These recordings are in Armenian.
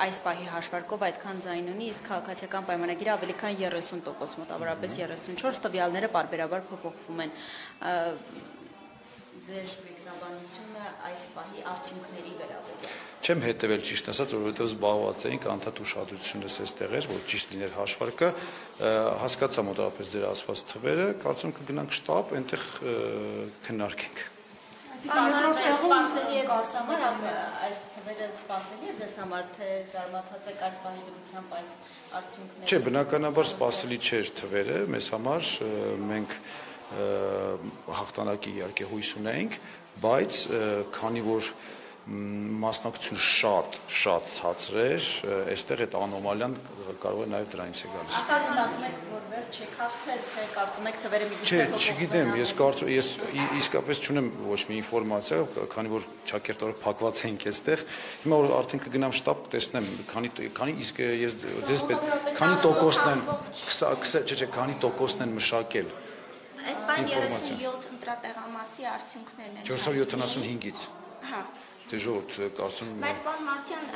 այս պահի հաշվարկով այդքան ձայն ունի, իսկ քաղաքացիական պայմանագիրը ավելի քան 30%, մոտավորապես 34 տվյալները պարբերաբար փոփոխվում են։ Ձեր մեկնաբանությունը այս պահի արդյունքների վերաբերյալ։ Չեմ հետևել ճիշտ ասած, որովհետև զբաղված էինք անդադ ուշադրությունս էստեղ էր, որ ճիշտ լիներ հաշվարկը, հասկացա մոտավորապես ձեր ասված թվերը, կարծում կգնանք շտաբ, այնտեղ քննարկենք։ Սպասելի է ձեզ համար, այս թվերը սպասելի է ձեզ համար, թե զարմացած եք այս պահի դրությամբ այս արդյունքները։ Չէ, բնականաբար սպասելի չէր թվերը, մեզ համար մենք հաղթանակի իհարկե հույս ունենք, բայց քանի որ մասնակցությունը շատ ցածր էր, այստեղ այդ անոմալիան կարող է նաև դրանից է գալիս։ Կարծում եք, որ վերջ չեք հաղթել, թե կարծում եք թվերը միգուցե փոխվեն։ Չէ, չգիտեմ, ես իսկապես չունեմ ոչ մի ինֆորմացիա, քանի որ չակերտորը փակված էինք այստեղ։ Հիմա որ արդեն կգնամ շտաբ կտեսնեմ, քանի իսկ ես ձեզ պետք քանի տոկոսն են, քանի տոկոսն են մշակել։ Այս բան 37 ընտրատեղամասի արդյունքներն են։ 475-ից։ Հա։ Դե ժողովուրդ, կարծում եմ։ Բայց պարոն Մարտյան,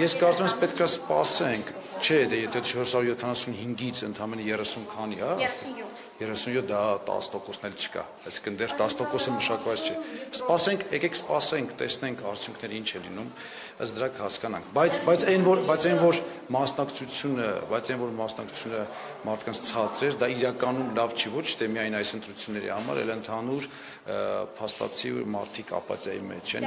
Ես կարծում եմ պետք է սպասենք։ Չէ, դե եթե 475-ից ընդամենը 30 քանի, հա։ 37 դա 10%-ն էլ չկա։ Այսինքն դեռ 10%-ը մշակված չէ։ Սպասենք, եկեք սպասենք, տեսնենք արդյունքները ինչ է լինում, ըստ դրա կհասկանանք։ Բայց այն որ մասնակցությունը մարդկանց ցածր էր, դա իրականում լավ չի, ոչ թե միայն այս ընտրությունների համար, այլ ընդհանուր փաստացի մարդիկ ապաթիայի մեջ են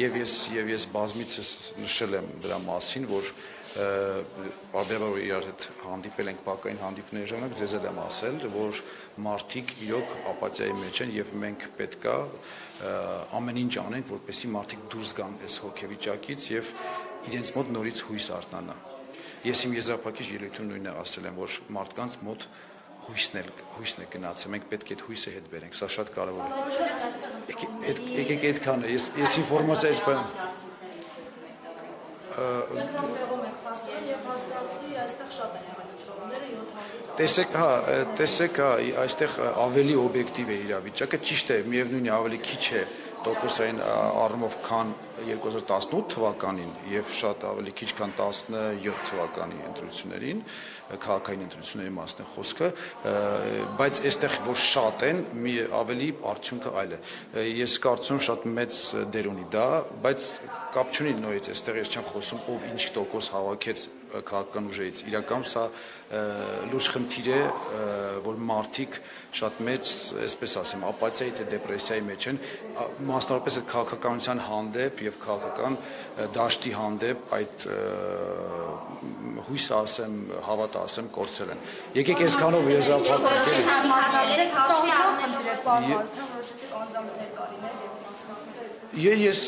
եւ ես բազմիցս նշել եմ դրա մասին, որ բարբերաբար իրար հետ հանդիպել ենք բակային հանդիպների ժամանակ, ձեզ էլ եմ ասել, որ մարդիկ իրոք ապաթիայի մեջ են եւ մենք պետքա ամեն ինչ անենք, որպեսզի մարդիկ դուրս գան այս հոգեվիճակից եւ իրենց մոտ նորից հույս արտնանա։ Ես իմ եզրափակիչ ելույթում նույնն ասել եմ, որ մարդկանց մոտ հույսն է գնացել, մենք պետք է այդ հույսը հետ բերենք, սա շատ կարևոր է։ Եկեք այդքանը, ես ինֆորմացիա այս բան տեսեք, այստեղ ավելի օբյեկտիվ է իրավիճակը, ճիշտ է, միևնույն է ավելի քիչ է տոկոսային առումով քան 2018 թվականին եւ շատ ավելի քիչ քան 17 թվականի ընտրություններին, քաղաքային ընտրությունների մասն է խոսքը, բայց այստեղ որ շատ են, ավելի արդյունքը այլ է։ Ես կարծում եմ շատ մեծ դեր ունի դա, բայց կապ չունի նույնից, այստեղ ես չեմ խոսում ով ինչ տոկոս հավաքեց քաղաքական ուժերից։ Իրականում սա լուրջ խնդիր է, որ մարդիկ շատ մեծ, այսպես ասեմ, ապաթիայի թե դեպրեսիայի մեջ են, մասնավորապես այդ քաղաքականության հանդեպ եւ քաղաքական դաշտի հանդեպ այդ հույսը ասեմ, հավատը ասեմ, կորցրել են։ Եկեք այսքանով եզրափակենք։ Ես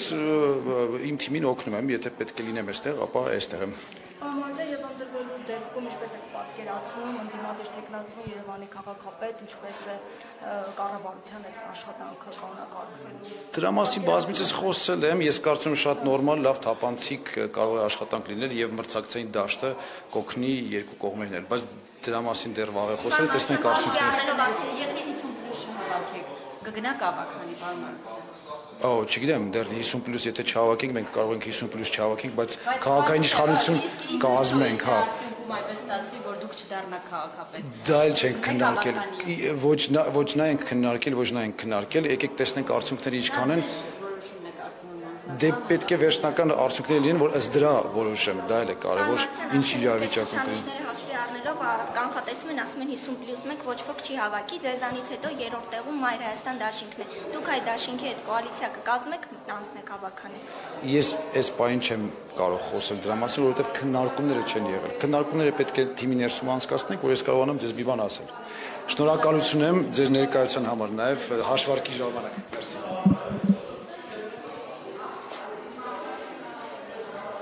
իմ թիմին օգնում եմ, եթե պետք է լինեմ այստեղ, ապա այստեղ եմ։ Եւ ընտրվելու դեպքում ինչպես է պատկերացնում ընդդիմադիր թեկնածու Երևանի քաղաքապետ, ինչպես է կառավարության այդ աշխատանքը կանոնակարգվելու։ Դրա մասին բազմիցս խոսել եմ, ես կարծում եմ շատ նորմալ, լավ թափանցիկ կարող է աշխատանք լինել եւ մրցակցային դաշտը կօգնի երկու կողմերն էլ, բայց դրա մասին դեռ վաղ է խոսել, տեսնենք արդյունքները։ Եթե 50+ չհավաքեք, կգնաք ավականի, պարոն Մարտյան։ Չգիտեմ, դեռ 50+ եթե չհավաքենք, մենք կարող ենք 50+ չհավաքենք, բայց քաղաքային իշխանություն կազմենք, հա։ Այդպես ստացվի, որ դուք չդառնաք քաղաքապետ։ Դա էլ չենք քննարկել։ Ոչ նա ենք քննարկել, եկեք տեսնենք արդյունքները ինչքան են։ Դե պետք է վերջնական արդյունքները լինեն, որ ըստ դրա որոշեմ, դա էլ է կարևոր, ինչ իրավիճակում կլինի։ Առնելով կանխատեսում են, ասում են 50+1 ոչ ոք չի հավաքի, ձեզանից հետո երրորդ տեղում Մայր Հայաստան դաշինքն է։ Դուք այդ դաշինքի հետ կոալիցիա կկազմեք, անցնեք հավաքանը։ Ես այս պահին չեմ կարող խոսել դրա մասին, որովհետև քննարկումները չեն եղել։ Քննարկումները պետք է թիմի ներսում անցկացնենք, որ ես կարողանամ ձեզ մի բան ասել։ Շնորհակալություն եմ ձեր ներկայության համար, նաև հաշվարկի ժամանակ։ Մերսի։